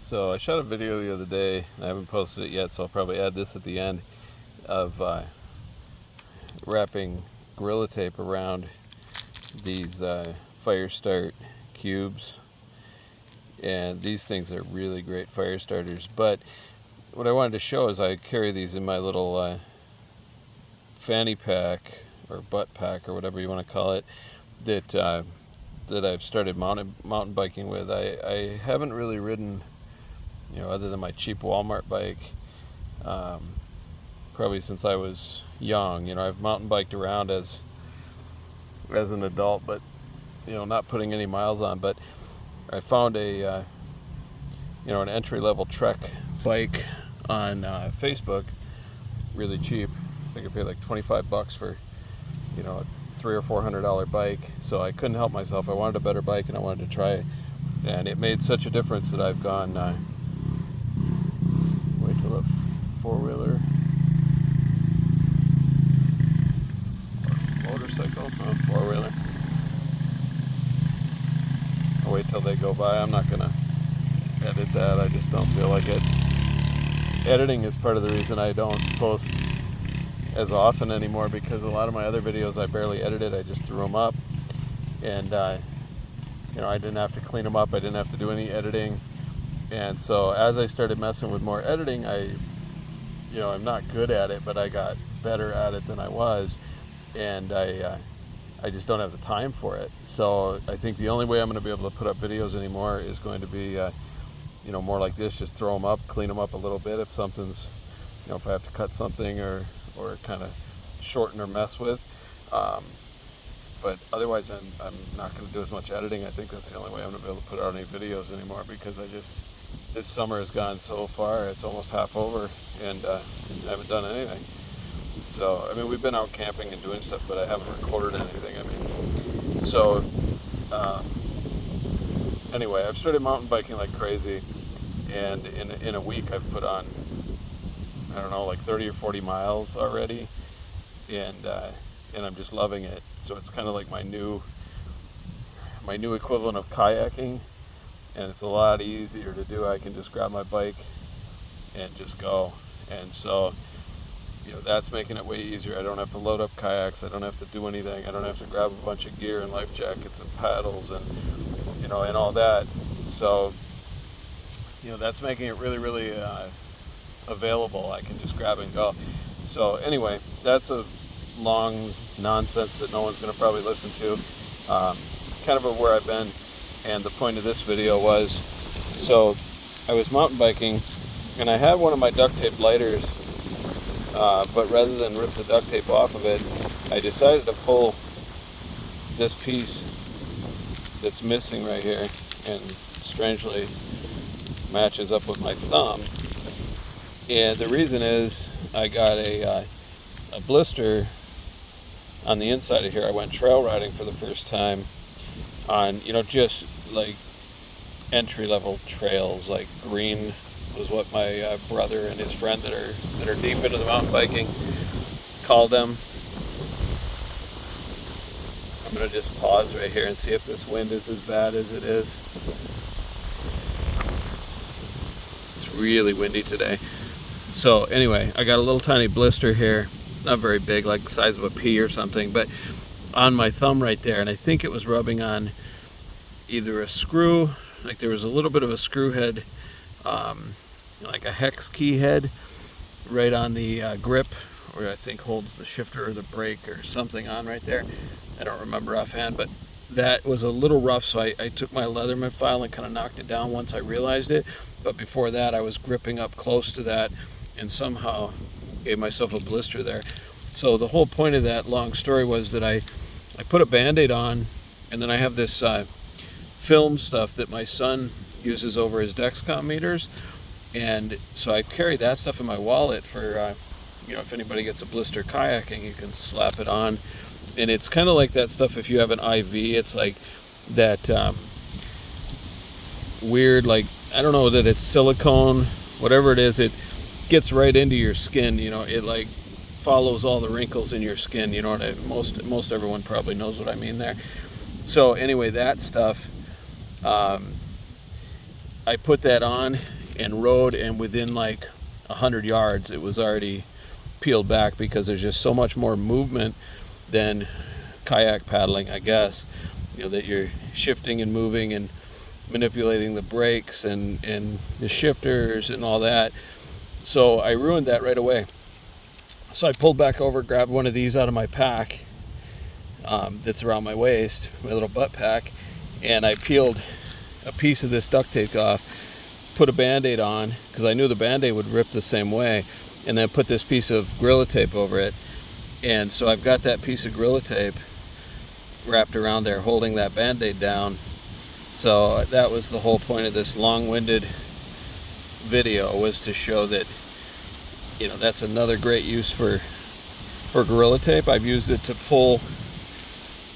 So I shot a video the other day, and I haven't posted it yet, so I'll probably add this at the end, of wrapping Gorilla Tape around these Firestart Cubes. And these things are really great fire starters. But what I wanted to show is I carry these in my little fanny pack or butt pack or whatever you want to call it that I've started mountain biking with. I haven't really ridden, other than my cheap Walmart bike, probably since I was young. I've mountain biked around as an adult, but not putting any miles on. But I found an entry-level Trek bike on Facebook, really cheap. I think I paid like $25 for a $300 or $400 bike. So I couldn't help myself. I wanted a better bike and I wanted to try it, and it made such a difference that I've gone. Wait till the four-wheeler, motorcycle, four-wheeler. I'll wait till they go by. I'm not gonna edit that. I just don't feel like it. Editing is part of the reason I don't post as often anymore, because a lot of my other videos I barely edited. I just threw them up, and I didn't have to clean them up. I didn't have to do any editing. And so as I started messing with more editing, I'm not good at it, but I got better at it than I was, and I just don't have the time for it. So I think the only way I'm going to be able to put up videos anymore is going to be more like this. Just throw them up, clean them up a little bit if something's, if I have to cut something or kind of shorten or mess with. But otherwise I'm not going to do as much editing. I think that's the only way I'm going to be able to put out any videos anymore, because this summer has gone so far. It's almost half over, and I haven't done anything. So, we've been out camping and doing stuff, but I haven't recorded anything. Anyway, I've started mountain biking like crazy, and in a week I've put on, like 30 or 40 miles already, and I'm just loving it. So it's kind of like my new equivalent of kayaking, and it's a lot easier to do. I can just grab my bike and just go, and so that's making it way easier. I don't have to load up kayaks. I don't have to do anything. I don't have to grab a bunch of gear and life jackets and paddles and and all that. So that's making it really, really available. I can just grab and go. So anyway, that's a long nonsense that no one's going to probably listen to. Kind of where I've been, and the point of this video was, so I was mountain biking, and I had one of my duct tape lighters, but rather than rip the duct tape off of it, I decided to pull this piece that's missing right here, and strangely matches up with my thumb. And the reason is I got a blister on the inside of here. I went trail riding for the first time on, just like entry-level trails. Like green was what my brother and his friend that are deep into the mountain biking called them. I'm going to just pause right here and see if this wind is as bad as it is. It's really windy today. So anyway, I got a little tiny blister here, not very big, like the size of a pea or something, but on my thumb right there, and I think it was rubbing on either a screw, like there was a little bit of a screw head, like a hex key head, right on the grip, where I think holds the shifter or the brake or something on right there. I don't remember offhand, but that was a little rough, so I took my Leatherman file and kind of knocked it down once I realized it. But before that, I was gripping up close to that and somehow gave myself a blister there. So the whole point of that long story was that I put a Band-Aid on, and then I have this film stuff that my son uses over his Dexcom meters, and so I carry that stuff in my wallet for if anybody gets a blister kayaking, you can slap it on. And it's kind of like that stuff if you have an IV. It's like that weird, like, I don't know that it's silicone, whatever it is, it gets right into your skin. It like follows all the wrinkles in your skin. Most everyone probably knows what I mean there. So anyway, that stuff, I put that on, and rode, and within like 100 yards it was already peeled back, because there's just so much more movement than kayak paddling, I guess. You know, that you're shifting and moving and manipulating the brakes and the shifters and all that. So I ruined that right away. So I pulled back over, grabbed one of these out of my pack that's around my waist, my little butt pack, and I peeled a piece of this duct tape off, put a Band-Aid on, because I knew the Band-Aid would rip the same way, and then put this piece of Gorilla Tape over it. And so I've got that piece of Gorilla Tape wrapped around there holding that Band-Aid down. So that was the whole point of this long-winded video, was to show that, you know, that's another great use for Gorilla Tape. I've used it to pull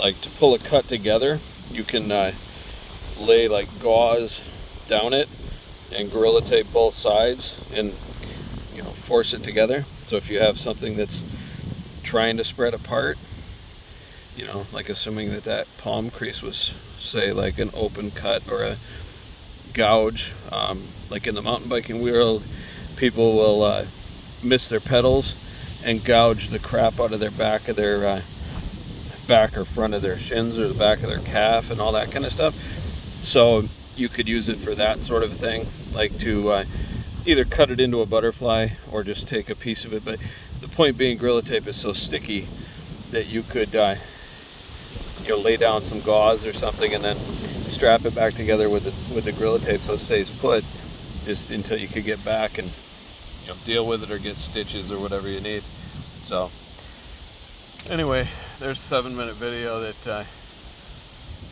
a cut together. You can lay like gauze down it and Gorilla Tape both sides and, you know, force it together. So if you have something that's trying to spread apart, you know, like assuming that palm crease was, say, like an open cut or a gouge, like in the mountain biking world, people will miss their pedals and gouge the crap out of their back or front of their shins or the back of their calf and all that kind of stuff. So you could use it for that sort of thing, like to either cut it into a butterfly or just take a piece of it. But the point being, Gorilla Tape is so sticky that you could you know, lay down some gauze or something and then strap it back together with the Gorilla Tape so it stays put, just until you could get back and, you know, deal with it or get stitches or whatever you need. So anyway, there's a 7-minute video that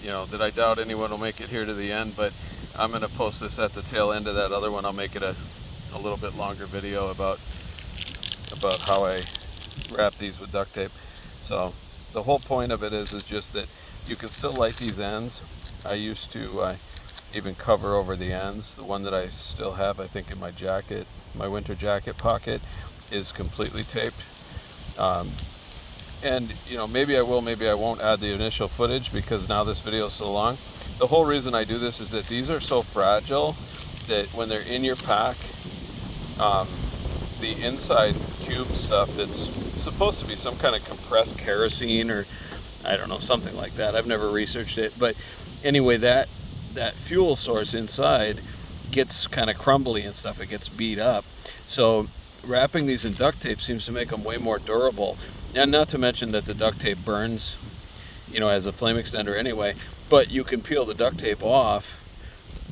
you know, that I doubt anyone will make it here to the end, but I'm going to post this at the tail end of that other one. I'll make it a little bit longer video about how I wrap these with duct tape. So the whole point of it is just that you can still light these ends. I used to even cover over the ends. The one that I still have, I think, in my jacket, my winter jacket pocket, is completely taped. And, you know, maybe I will, maybe I won't add the initial footage, because now this video is so long. The whole reason I do this is that these are so fragile that when they're in your pack, the inside cube stuff that's supposed to be some kind of compressed kerosene or I don't know, something like that. I've never researched it. But anyway, that fuel source inside gets kind of crumbly and stuff. It gets beat up. So wrapping these in duct tape seems to make them way more durable. And not to mention that the duct tape burns, you know, as a flame extender anyway. But you can peel the duct tape off,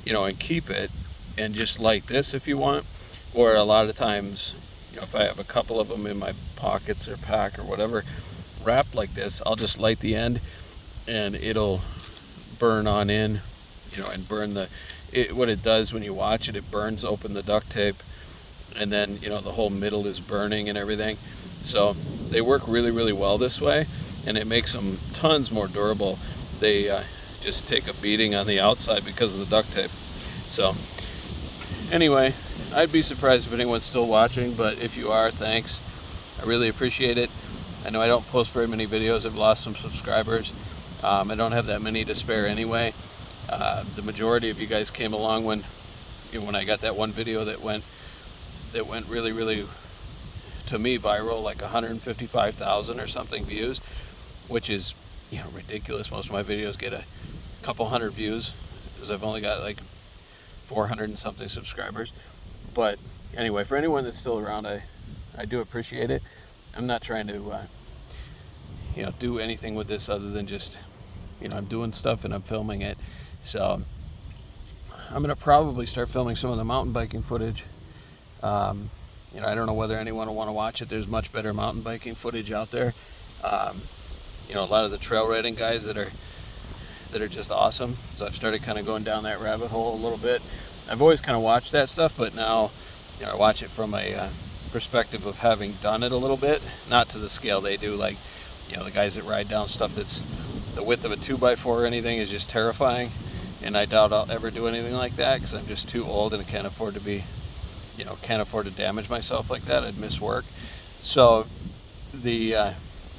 you know, and keep it and just light this if you want. Or a lot of times, you know, if I have a couple of them in my pockets or pack or whatever, wrapped like this, I'll just light the end and it'll burn on in, you know, and burn what it does when you watch it, it burns open the duct tape, and then, you know, the whole middle is burning and everything. So they work really, really well this way, and it makes them tons more durable. They just take a beating on the outside because of the duct tape. So anyway, I'd be surprised if anyone's still watching, but if you are, thanks. I really appreciate it. I know I don't post very many videos. I've lost some subscribers. I don't have that many to spare anyway. The majority of you guys came along when I got that one video that went really, really, to me, viral, like 155,000 or something views, which is, you know, ridiculous. Most of my videos get a couple hundred views, because I've only got like 400 and something subscribers. But anyway, for anyone that's still around, I do appreciate it. I'm not trying to you know, do anything with this other than just, you know, I'm doing stuff and I'm filming it. So I'm gonna probably start filming some of the mountain biking footage. You know, I don't know whether anyone will want to watch it. There's much better mountain biking footage out there. You know, a lot of the trail riding guys that are just awesome. So I've started kind of going down that rabbit hole a little bit. I've always kind of watched that stuff, but now, you know, I watch it from a perspective of having done it a little bit, not to the scale they do. Like, you know, the guys that ride down stuff that's the width of a 2x4 or anything is just terrifying, and I doubt I'll ever do anything like that, because I'm just too old and can't afford to be, you know, can't afford to damage myself like that. I'd miss work. So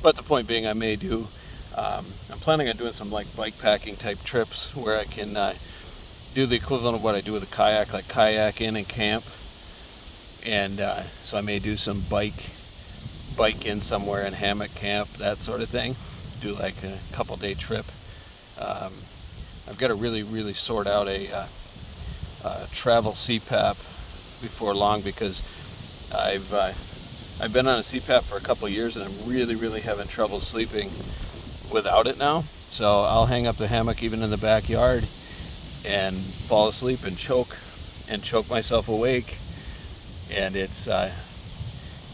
but the point being, I may do, I'm planning on doing some like bike packing type trips where I can do the equivalent of what I do with a kayak, like kayak in and camp. And so I may do some bike in somewhere and hammock camp, that sort of thing. Do like a couple day trip. I've got to really sort out a travel CPAP before long, because I've been on a CPAP for a couple of years and I'm really having trouble sleeping without it now. So I'll hang up the hammock even in the backyard and fall asleep and choke myself awake, and it's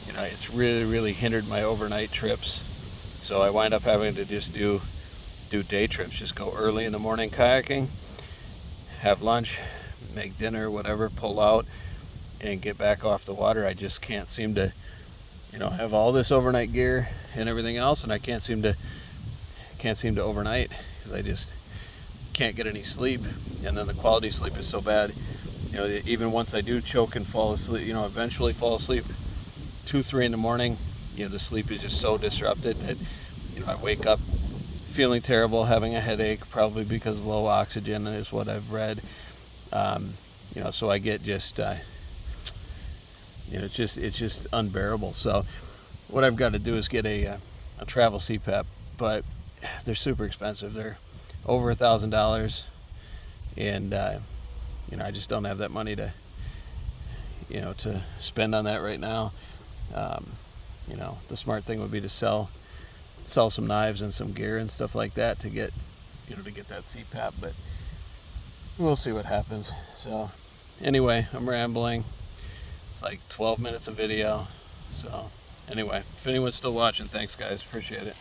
it's really hindered my overnight trips. So I wind up having to just do day trips, just go early in the morning kayaking, have lunch, make dinner, whatever, pull out and get back off the water. I just can't seem to have all this overnight gear and everything else, and I can't seem to overnight, because I just can't get any sleep, and then the quality of sleep is so bad. Even once I do choke and fall asleep, eventually fall asleep 2-3 in the morning, the sleep is just so disrupted that I wake up feeling terrible, having a headache, probably because of low oxygen is what I've read. So I get just it's just unbearable. So what I've got to do is get a travel CPAP, but they're super expensive. They're over $1,000, and I just don't have that money to spend on that right now. The smart thing would be to sell some knives and some gear and stuff like that to get that CPAP, but we'll see what happens. So anyway, I'm rambling. It's like 12 minutes of video. So anyway, if anyone's still watching, thanks guys, appreciate it.